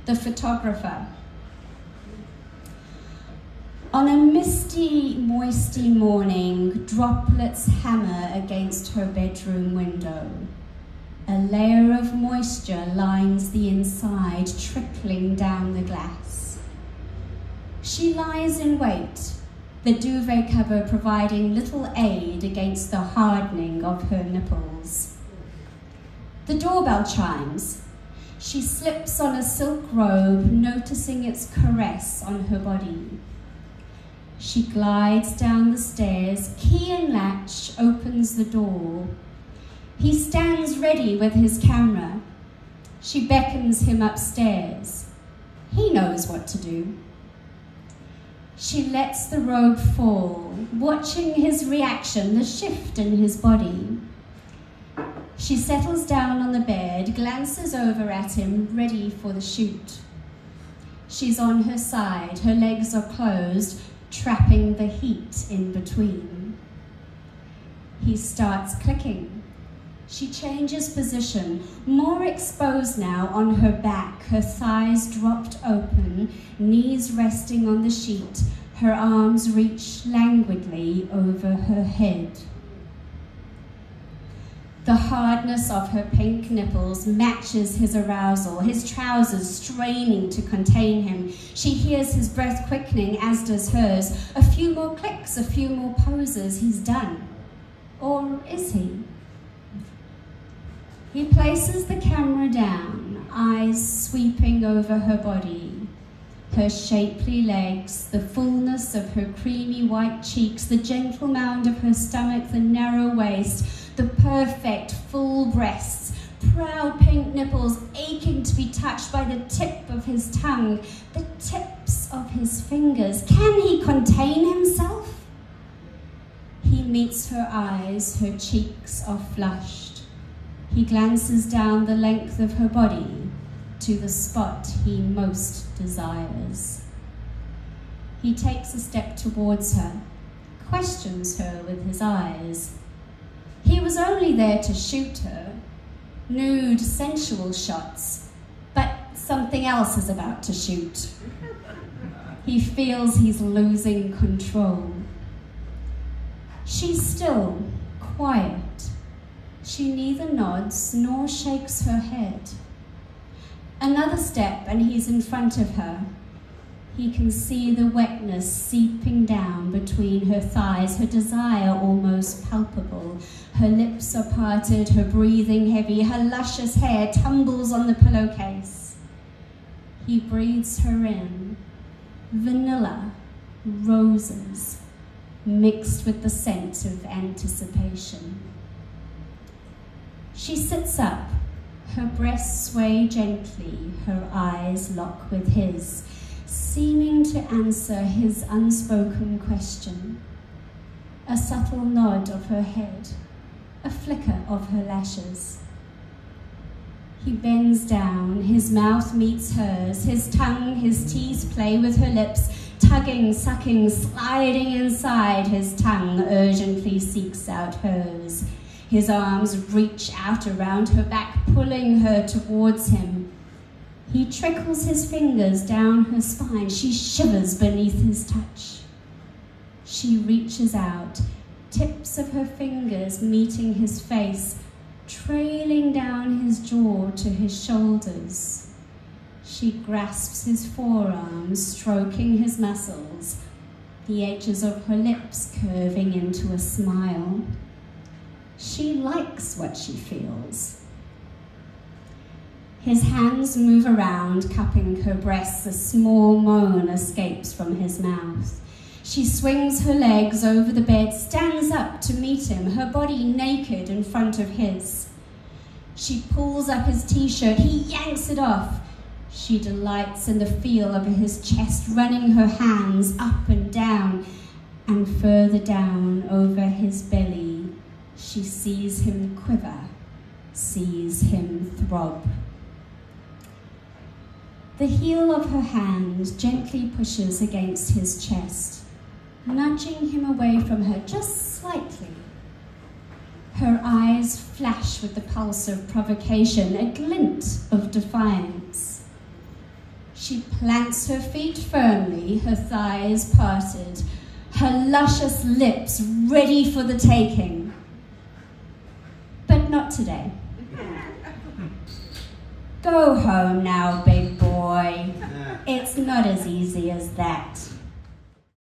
the photographer. On a misty, moisty morning, droplets hammer against her bedroom window. A layer of moisture lines the inside, trickling down the glass. She lies in wait, the duvet cover providing little aid against the hardening of her nipples. The doorbell chimes. She slips on a silk robe, noticing its caress on her body. She glides down the stairs, key and latch, opens the door. He stands ready with his camera. She beckons him upstairs. He knows what to do. She lets the robe fall, watching his reaction, the shift in his body. She settles down on the bed, glances over at him, ready for the shoot. She's on her side, her legs are closed, trapping the heat in between. He starts clicking. She changes position, more exposed now on her back, her thighs dropped open, knees resting on the sheet, her arms reach languidly over her head. The hardness of her pink nipples matches his arousal, his trousers straining to contain him. She hears his breath quickening, as does hers. A few more clicks, a few more poses, he's done. Or is he? He places the camera down, eyes sweeping over her body, her shapely legs, the fullness of her creamy white cheeks, the gentle mound of her stomach, the narrow waist, the perfect full breasts, proud pink nipples aching to be touched by the tip of his tongue, the tips of his fingers. Can he contain himself? He meets her eyes, her cheeks are flushed. He glances down the length of her body to the spot he most desires. He takes a step towards her, questions her with his eyes. He was only there to shoot her, nude, sensual shots, but something else is about to shoot. He feels he's losing control. She's still, quiet. She neither nods nor shakes her head. Another step and he's in front of her. He can see the wetness seeping down between her thighs, her desire almost palpable. Her lips are parted, her breathing heavy, her luscious hair tumbles on the pillowcase. He breathes her in. Vanilla, roses, mixed with the scent of anticipation. She sits up, her breasts sway gently, her eyes lock with his, seeming to answer his unspoken question. A subtle nod of her head, a flicker of her lashes. He bends down, his mouth meets hers, his tongue, his teeth play with her lips, tugging, sucking, sliding inside. His tongue urgently seeks out hers. His arms reach out around her back, pulling her towards him. He trickles his fingers down her spine. She shivers beneath his touch. She reaches out, tips of her fingers meeting his face, trailing down his jaw to his shoulders. She grasps his forearms, stroking his muscles, the edges of her lips curving into a smile. She likes what she feels. His hands move around, cupping her breasts. A small moan escapes from his mouth. She swings her legs over the bed, stands up to meet him, her body naked in front of his. She pulls up his t-shirt, he yanks it off. She delights in the feel of his chest, running her hands up and down, and further down over his belly. She sees him quiver, sees him throb. The heel of her hand gently pushes against his chest, nudging him away from her just slightly. Her eyes flash with the pulse of provocation, a glint of defiance. She plants her feet firmly, her thighs parted, her luscious lips ready for the taking. But not today. Go home now, big boy. It's not as easy as that.